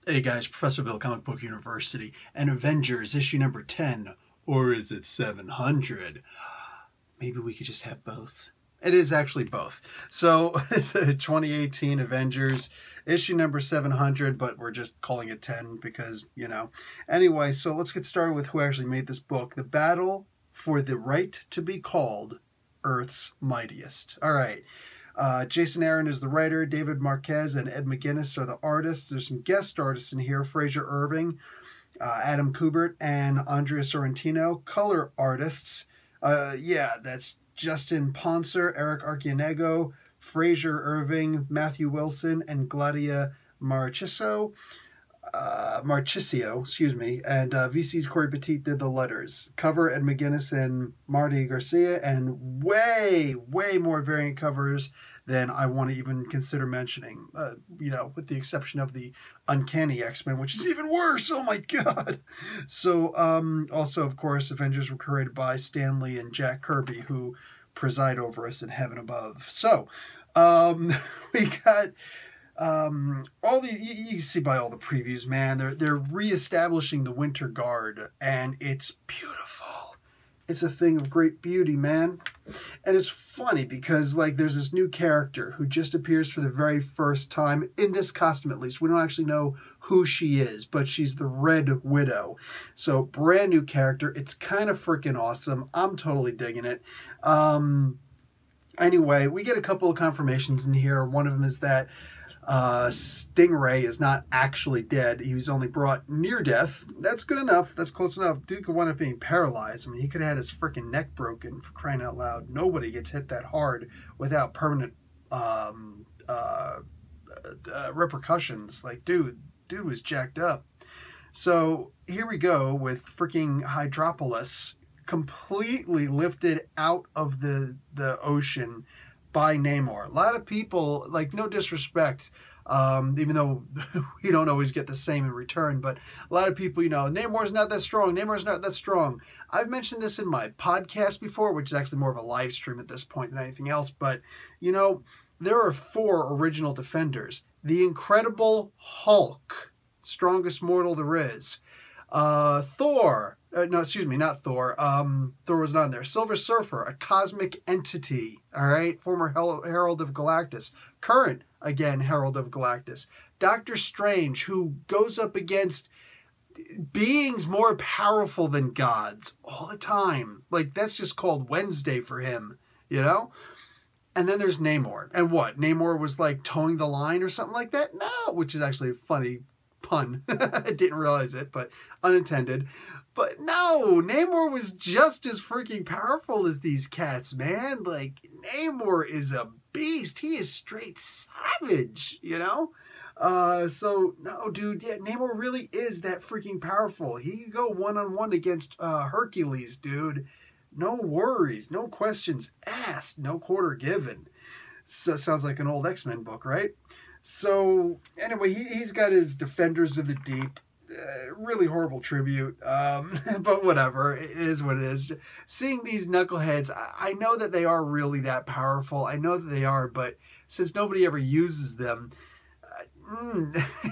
Hey guys, Professor Bill, Comic Book University, and Avengers issue number 10, or is it 700? Maybe we could just have both. It is actually both. So, the 2018 Avengers issue number 700, but we're just calling it 10 because, you know. Anyway, so let's get started with who actually made this book. The Battle for the Right to be Called Earth's Mightiest. All right. Jason Aaron is the writer, David Marquez and Ed McGuinness are the artists. There's some guest artists in here, Fraser Irving, Adam Kubert, and Andrea Sorrentino. Color artists, that's Justin Ponser, Eric Arcianego, Fraser Irving, Matthew Wilson, and Gladia Marchisio, and VC's Corey Petit did the letters. Cover Ed McGuinness and Marty Garcia, and way more variant covers than I want to even consider mentioning, with the exception of the Uncanny X-Men, which is even worse. Oh my god. So also, of course, Avengers were created by Stan Lee and Jack Kirby, who preside over us in heaven above. So we got all the, you can see by all the previews, man, they're reestablishing the Winter Guard, and it's beautiful. It's a thing of great beauty, man. And it's funny because, like, there's this new character who just appears for the very first time, in this costume at least. We don't actually know who she is, but she's the Red Widow. So, brand new character. It's kind of freaking awesome. I'm totally digging it. Anyway, we get a couple of confirmations in here. One of them is that Stingray is not actually dead. He was only brought near death. That's good enough. That's close enough. Dude could wind up being paralyzed. I mean, he could have had his freaking neck broken, for crying out loud. Nobody gets hit that hard without permanent repercussions. Like, dude was jacked up. So here we go with freaking Hydropolis, completely lifted out of the ocean by Namor. A lot of people, like, no disrespect, even though we don't always get the same in return, but a lot of people, Namor's not that strong, Namor's not that strong. I've mentioned this in my podcast before, which is actually more of a live stream at this point than anything else, but, there are 4 original Defenders. The Incredible Hulk, strongest mortal there is. Thor, not Thor. Thor was not in there. Silver Surfer, a cosmic entity. All right, former Herald of Galactus. Current, again, Herald of Galactus. Doctor Strange, who goes up against beings more powerful than gods all the time. Like, that's just called Wednesday for him, And then there's Namor. And what? Namor was like towing the line or something like that? No, which is actually a funny pun. I didn't realize it, but unintended. But no, Namor was just as freaking powerful as these cats, man. Like, Namor is a beast. He is straight savage, So, no, dude, yeah, Namor really is that freaking powerful. He could go one-on-one against Hercules, dude. No worries, no questions asked, no quarter given. So, sounds like an old X-Men book, right? So, anyway, he's got his Defenders of the Deep. Really horrible tribute, but whatever. It is what it is. Seeing these knuckleheads, I know that they are really that powerful. I know that they are, but since nobody ever uses them,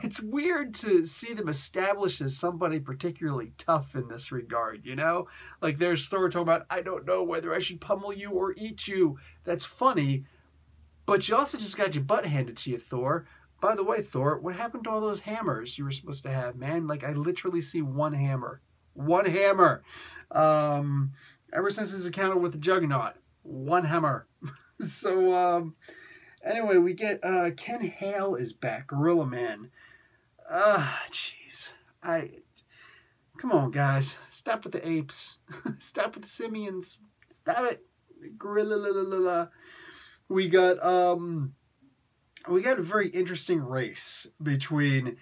it's weird to see them established as somebody particularly tough in this regard, Like, there's Thor talking about, I don't know whether I should pummel you or eat you. That's funny. But you also just got your butt handed to you, Thor. By the way, Thor, what happened to all those hammers you were supposed to have, man? Like, I literally see one hammer. One hammer. Ever since his encounter with the Juggernaut. One hammer. So, anyway, we get Ken Hale is back. Gorilla Man. Jeez. Come on, guys. Stop with the apes. Stop with the simians. Stop it. Gorilla. We got a very interesting race between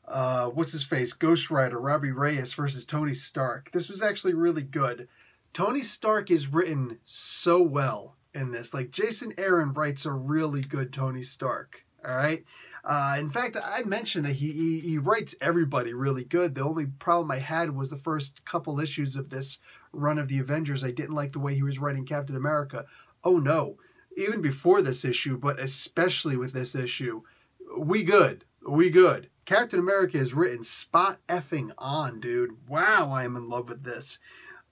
what's-his-face, Ghost Rider, Robbie Reyes versus Tony Stark. This was actually really good. Tony Stark is written so well in this. Like, Jason Aaron writes a really good Tony Stark, all right? In fact, I mentioned that he writes everybody really good. The only problem I had was the first couple issues of this run of the Avengers. I didn't like the way he was writing Captain America. Oh, no. Even before this issue, but especially with this issue, we good. Captain America is written spot effing on, dude. Wow, I am in love with this.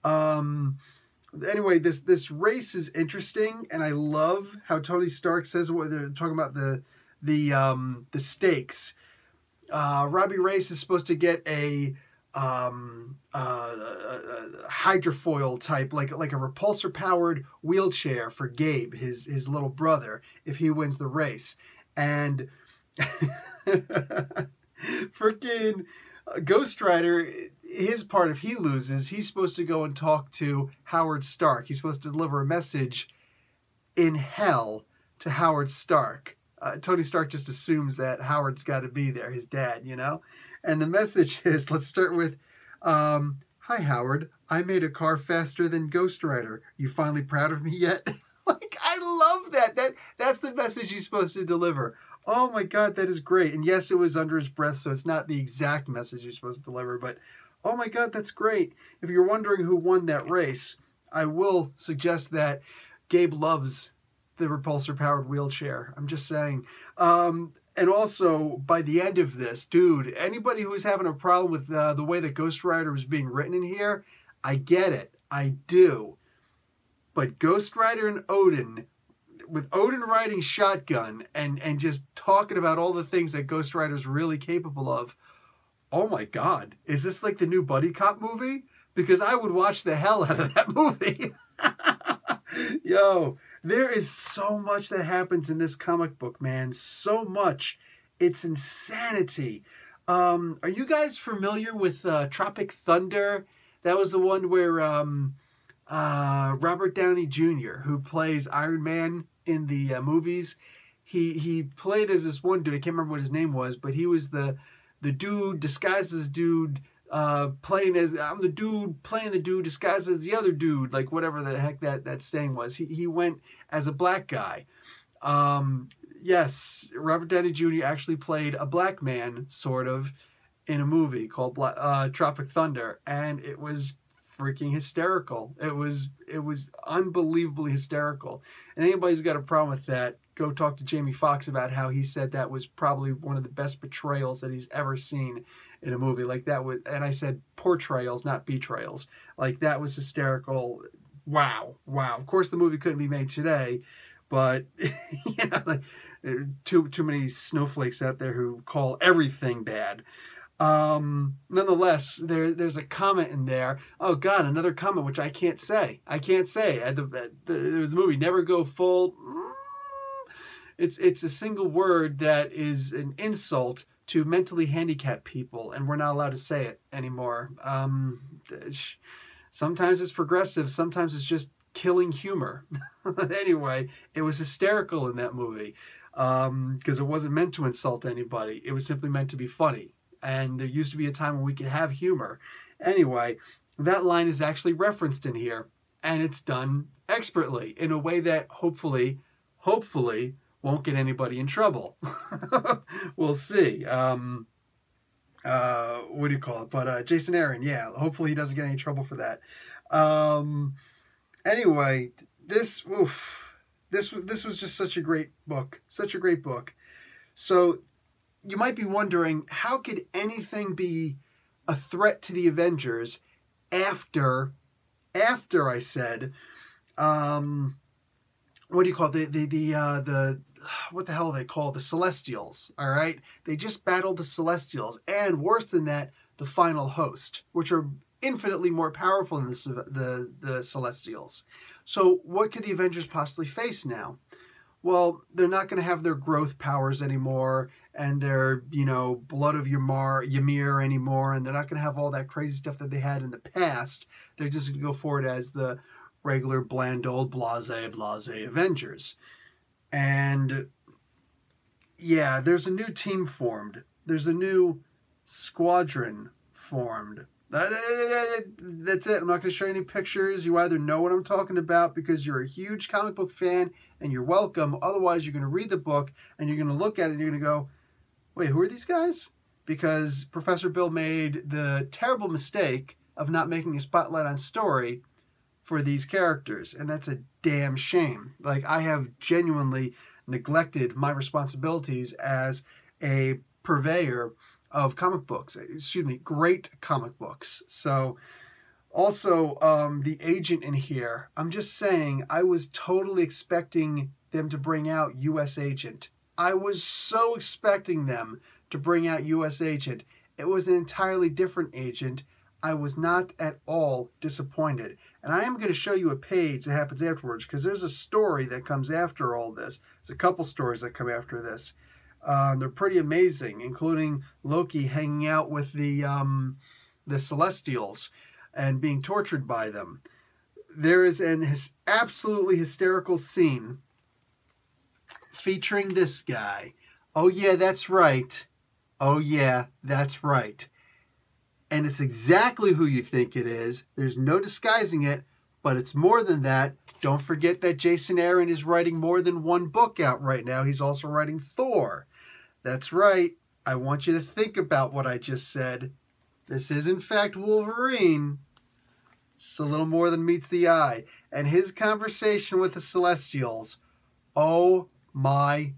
Anyway, this race is interesting, and I love how Tony Stark says what they're talking about the stakes. Robbie Reyes is supposed to get a hydrofoil type, like a repulsor powered wheelchair for Gabe, his little brother, if he wins the race. And freaking Ghost Rider, his part, if he loses, he's supposed to go and talk to Howard Stark. He's supposed to deliver a message in hell to Howard Stark. Tony Stark just assumes that Howard's got to be there, his dad, you know? And the message is, let's start with, hi, Howard. I made a car faster than Ghost Rider. You finally proud of me yet? Like, I love that. That's the message he's supposed to deliver. Oh, my God, that is great. And yes, it was under his breath, so it's not the exact message you're supposed to deliver. But, oh, my God, that's great. If you're wondering who won that race, I will suggest that Gabe loves the repulsor-powered wheelchair. I'm just saying. And also, by the end of this, dude, anybody who's having a problem with the way that Ghost Rider was being written in here, I get it. I do. But Ghost Rider and Odin, with Odin riding shotgun and just talking about all the things that Ghost Rider's really capable of, oh my God, is this like the new buddy cop movie? Because I would watch the hell out of that movie. Yo, there is so much that happens in this comic book, man. So much. It's insanity. Are you guys familiar with Tropic Thunder? That was the one where Robert Downey Jr., who plays Iron Man in the movies, he played as this one dude. I can't remember what his name was, but he was the dude disguised as dude, playing as, I'm the dude playing the dude disguised as the other dude, like whatever the heck that saying was. He went as a black guy. Yes, Robert Downey Jr. actually played a black man, sort of, in a movie called Tropic Thunder, and it was freaking hysterical. It was unbelievably hysterical. And anybody who's got a problem with that, go talk to Jamie Foxx about how he said that was probably one of the best portrayals that he's ever seen in a movie. Like that was, and I said portrayals, not betrayals. Like that was hysterical. Wow. Of course, the movie couldn't be made today, but you know, like, too many snowflakes out there who call everything bad. Nonetheless, there's a comment in there. Oh God, another comment which I can't say. There's a movie, Never Go Full. It's a single word that is an insult to mentally handicapped people, and we're not allowed to say it anymore. Sometimes it's progressive, sometimes it's just killing humor. Anyway, it was hysterical in that movie because it wasn't meant to insult anybody. It was simply meant to be funny. And there used to be a time when we could have humor. Anyway, that line is actually referenced in here. And it's done expertly in a way that hopefully won't get anybody in trouble. We'll see. What do you call it? But Jason Aaron, yeah, hopefully he doesn't get any trouble for that. Anyway, this was just such a great book. Such a great book. So you might be wondering, how could anything be a threat to the Avengers after I said, what do you call it? The what the hell are they called? The Celestials, all right? They just battled the Celestials, and worse than that, the Final Host, which are infinitely more powerful than the Celestials. So what could the Avengers possibly face now? Well, they're not going to have their growth powers anymore, and their, blood of Ymir anymore, and they're not going to have all that crazy stuff that they had in the past. They're just going to go forward as the regular, bland, old, blase Avengers. And, yeah, there's a new team formed. There's a new squadron formed. That's it. I'm not going to show you any pictures. You either know what I'm talking about because you're a huge comic book fan, and you're welcome. Otherwise, you're going to read the book, and you're going to look at it, and you're going to go, wait, who are these guys? Because Professor Bill made the terrible mistake of not making a spotlight on story for these characters, and that's a damn shame. Like, I have genuinely neglected my responsibilities as a purveyor of comic books. Excuse me, great comic books. So also the agent in here, I'm just saying, I was totally expecting them to bring out U.S. Agent. I was so expecting them to bring out U.S. Agent. It was an entirely different agent. I was not at all disappointed. And I am going to show you a page that happens afterwards, because there's a story that comes after all this. There's a couple stories that come after this. They're pretty amazing, including Loki hanging out with the Celestials and being tortured by them. There is an absolutely hysterical scene featuring this guy. Oh yeah, that's right. Oh yeah, that's right. And it's exactly who you think it is. There's no disguising it, but it's more than that. Don't forget that Jason Aaron is writing more than one book out right now. He's also writing Thor. That's right. I want you to think about what I just said. This is, in fact, Wolverine. It's a little more than meets the eye. And his conversation with the Celestials. Oh my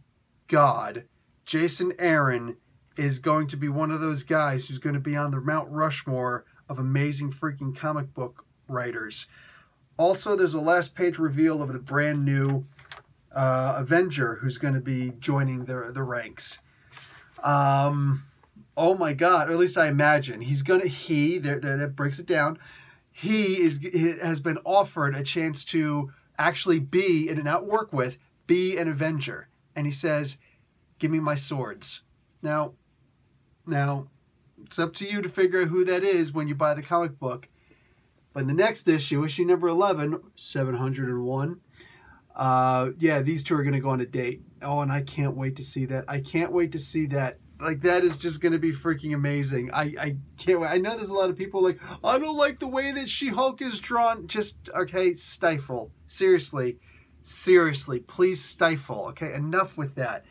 God. Jason Aaron is going to be one of those guys who's going to be on the Mount Rushmore of amazing freaking comic book writers. Also, there's a last page reveal of the brand new Avenger who's going to be joining the ranks. Oh my God, or at least I imagine. That breaks it down. He has been offered a chance to actually be, and not work with, be an Avenger. And he says, give me my swords. Now, it's up to you to figure out who that is when you buy the comic book. But in the next issue, issue number 11, 701, yeah, these two are going to go on a date. Oh, and I can't wait to see that. I can't wait to see that. Like, that is just going to be freaking amazing. I can't wait. I know there's a lot of people like, I don't like the way that She-Hulk is drawn. Just, okay, stifle. Seriously, please stifle. Okay, enough with that.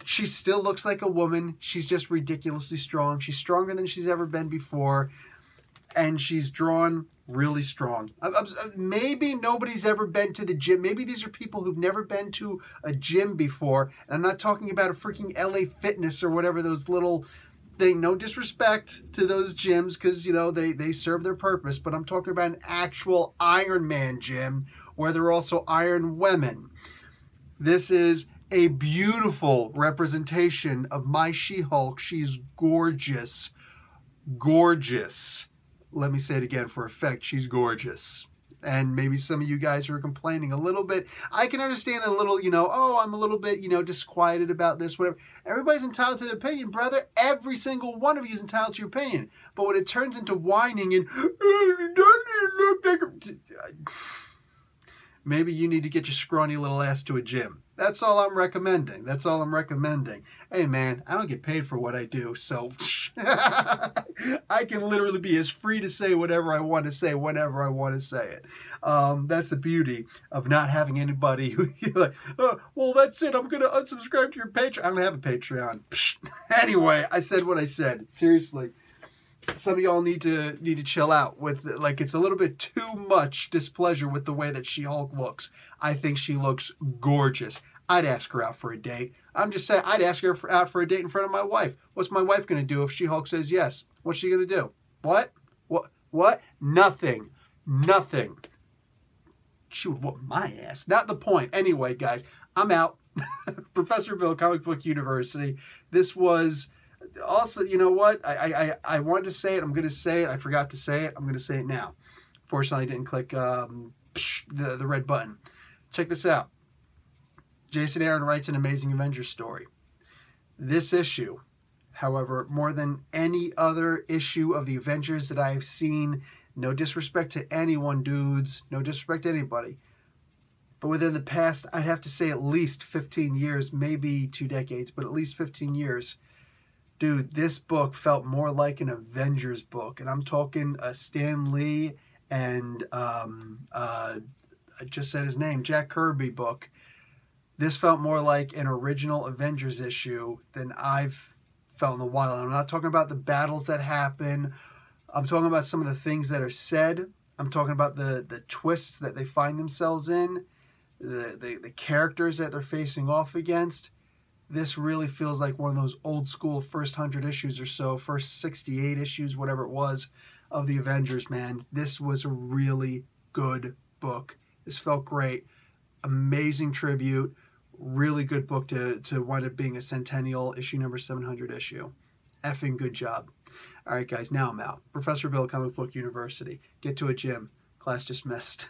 She still looks like a woman. She's just ridiculously strong. She's stronger than she's ever been before. And she's drawn really strong. Maybe nobody's ever been to the gym. Maybe these are people who've never been to a gym before. And I'm not talking about a freaking LA Fitness or whatever, those little thing. No disrespect to those gyms, because, you know, they serve their purpose. But I'm talking about an actual Iron Man gym where there are also Iron Women. This is a beautiful representation of my She-Hulk. She's gorgeous. Gorgeous. Let me say it again for effect. She's gorgeous. And maybe some of you guys are complaining a little bit. I can understand a little, you know, oh, I'm a little bit, you know, disquieted about this, whatever. Everybody's entitled to their opinion, brother. Every single one of you is entitled to your opinion. But when it turns into whining and, doesn't look like maybe you need to get your scrawny little ass to a gym. That's all I'm recommending. That's all I'm recommending. Hey, man, I don't get paid for what I do, so I can literally be as free to say whatever I want to say whenever I want to say it. That's the beauty of not having anybody who like, oh, well, that's it. I'm going to unsubscribe to your Patreon. I don't have a Patreon. Anyway, I said what I said. Seriously. Some of y'all need to chill out with, like, it's a little bit too much displeasure with the way that She-Hulk looks. I think she looks gorgeous. I'd ask her out for a date. I'm just saying, I'd ask her out for a date in front of my wife. What's my wife going to do if She-Hulk says yes? What's she going to do? What? Nothing. Nothing. She would whoop my ass. Not the point. Anyway, guys, I'm out. Professor Bill, Comic Book University. This was... Also, you know what? I wanted to say it. I'm going to say it. I forgot to say it. I'm going to say it now. Fortunately, I didn't click the red button. Check this out. Jason Aaron writes an amazing Avengers story. This issue, however, more than any other issue of the Avengers that I've seen, no disrespect to anyone, dudes. No disrespect to anybody. But within the past, I'd have to say at least 15 years, maybe 2 decades, but at least 15 years, dude, this book felt more like an Avengers book. And I'm talking Stan Lee and, I just said his name, Jack Kirby book. This felt more like an original Avengers issue than I've felt in a while. And I'm not talking about the battles that happen. I'm talking about some of the things that are said. I'm talking about the twists that they find themselves in, the characters that they're facing off against. this really feels like one of those old school first 100 issues or so, first 68 issues, whatever it was, of the Avengers, man. This was a really good book. This felt great. Amazing tribute. Really good book to wind up being a centennial issue number 700 issue. Effing good job. All right, guys, now I'm out. Professor Bill, Comic Book University. Get to a gym. Class dismissed.